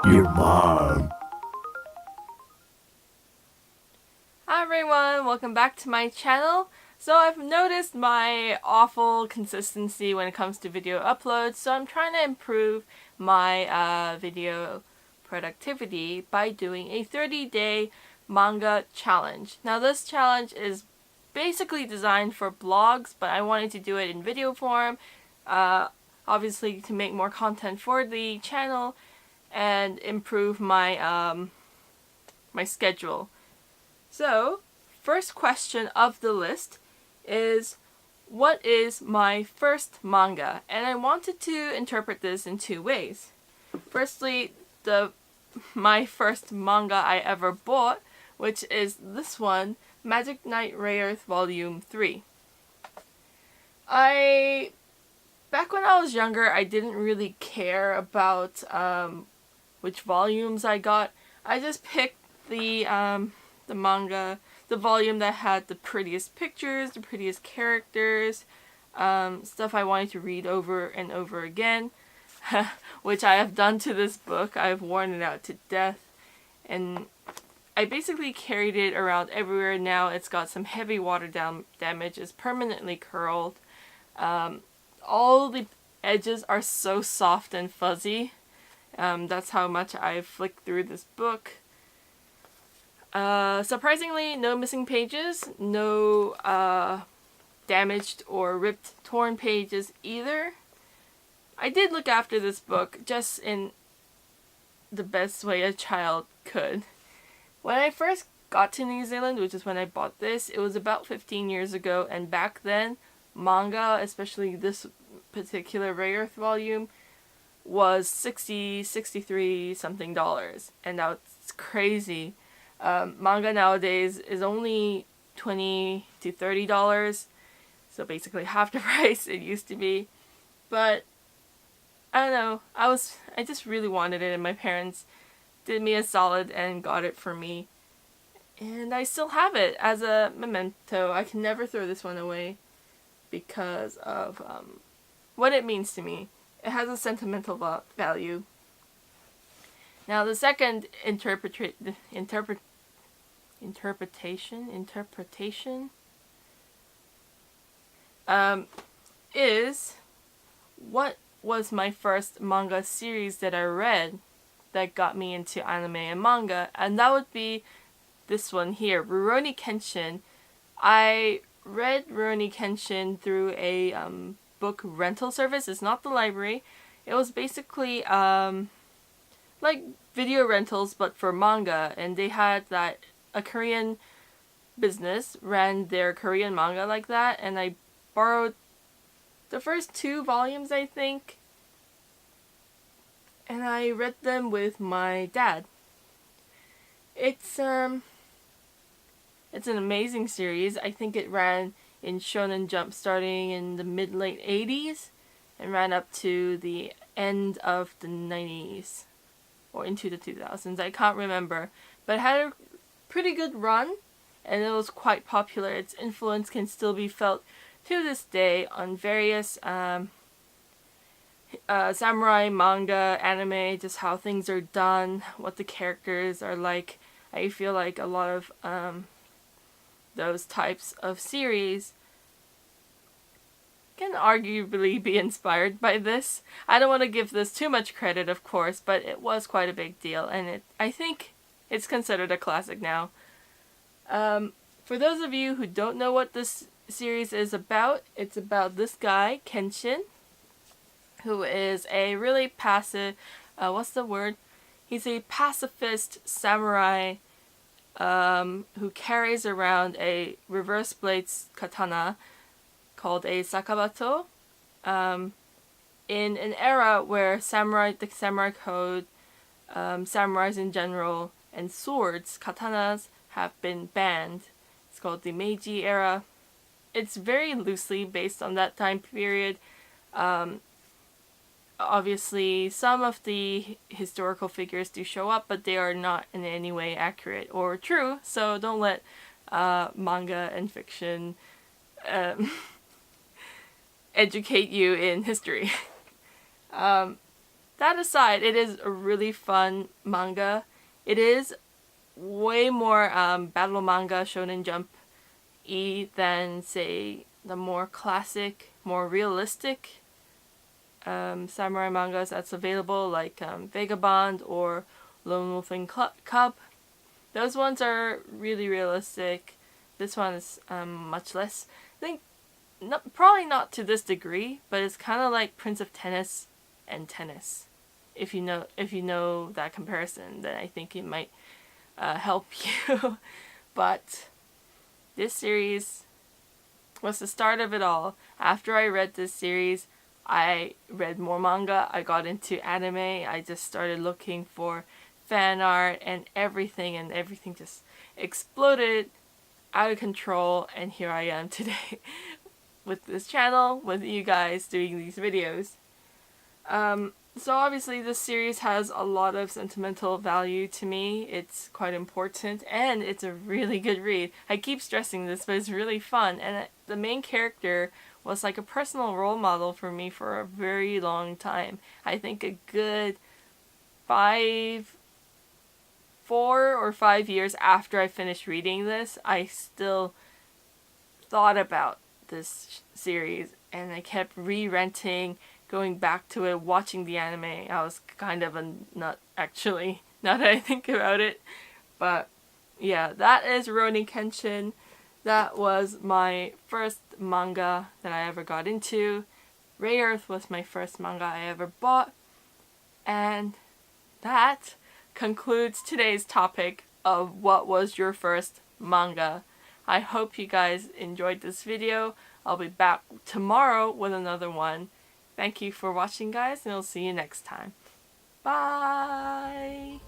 your mom. Hi everyone, welcome back to my channel. So I've noticed my awful consistency when it comes to video uploads, so I'm trying to improve my video productivity by doing a 30-day manga challenge. Now this challenge is basically designed for blogs, but I wanted to do it in video form, obviously to make more content for the channel and improve my my schedule. So, first question of the list is, what is my first manga? And I wanted to interpret this in two ways. Firstly, my first manga I ever bought, which is this one, Magic Knight Rayearth Volume 3. Back when I was younger, I didn't really care about which volumes I got. I just picked the manga, the volume that had the prettiest pictures, the prettiest characters, stuff I wanted to read over and over again, which I have done to this book. I've worn it out to death, and I basically carried it around everywhere now. It's got some heavy water damage, it's permanently curled. All the edges are so soft and fuzzy. That's how much I've flicked through this book. Surprisingly, no missing pages, no damaged or ripped, torn pages either. I did look after this book just in the best way a child could. When I first got to New Zealand, which is when I bought this, it was about 15 years ago, and back then, manga, especially this particular Rayearth volume, was $63 something, and now it's crazy. Manga nowadays is only $20 to $30, so basically half the price it used to be. But I don't know, I just really wanted it, and my parents did me a solid and got it for me. And I still have it as a memento. I can never throw this one away because of what it means to me. It has a sentimental value. Now the second interpretation is, what was my first manga series that I read that got me into anime and manga? And that would be this one here, Rurouni Kenshin. I read Rurouni Kenshin through a book rental service. It's not the library. It was basically like video rentals but for manga, and they had a Korean business ran their Korean manga like that, and I borrowed the first 2 volumes, I think, and I read them with my dad. It's an amazing series. I think it ran in Shonen Jump starting in the mid-late 80s and ran up to the end of the 90s or into the 2000s. I can't remember, but it had a pretty good run and it was quite popular. Its influence can still be felt to this day on various samurai manga, anime, just how things are done, what the characters are like. I feel like a lot of those types of series can arguably be inspired by this. I don't want to give this too much credit, of course, but it was quite a big deal, and I think it's considered a classic now. For those of you who don't know what this series is about, it's about this guy, Kenshin, who is a really passive, He's a pacifist samurai who carries around a reverse blades katana called a sakabato, in an era where the samurai code, samurais in general, and swords, katanas, have been banned. It's called the Meiji era. It's very loosely based on that time period. Obviously, some of the historical figures do show up, but they are not in any way accurate or true, so don't let manga and fiction educate you in history. that aside, it is a really fun manga. It is way more battle manga, Shonen Jump-y than, say, the more classic, more realistic samurai mangas that's available, like Vagabond or Lone Wolf and Cub. Those ones are really realistic. This one is much less. I think probably not to this degree, but it's kind of like Prince of Tennis and Tennis. If you know that comparison, then I think it might help you. But this series was the start of it all. After I read this series, I read more manga. I got into anime. I just started looking for fan art and everything just exploded out of control, and here I am today with this channel, with you guys doing these videos. So obviously this series has a lot of sentimental value to me. It's quite important, and it's a really good read. I keep stressing this, but it's really fun, and the main character was like a personal role model for me for a very long time. I think a good 4 or 5 years after I finished reading this, I still thought about this series, and I kept re-renting, going back to it, watching the anime. I was kind of a nut, actually, now that I think about it. But yeah, that is Rurouni Kenshin. That was my first manga that I ever got into. Ray Earth was my first manga I ever bought. And that concludes today's topic of what was your first manga. I hope you guys enjoyed this video. I'll be back tomorrow with another one. Thank you for watching, guys, and I'll see you next time. Bye!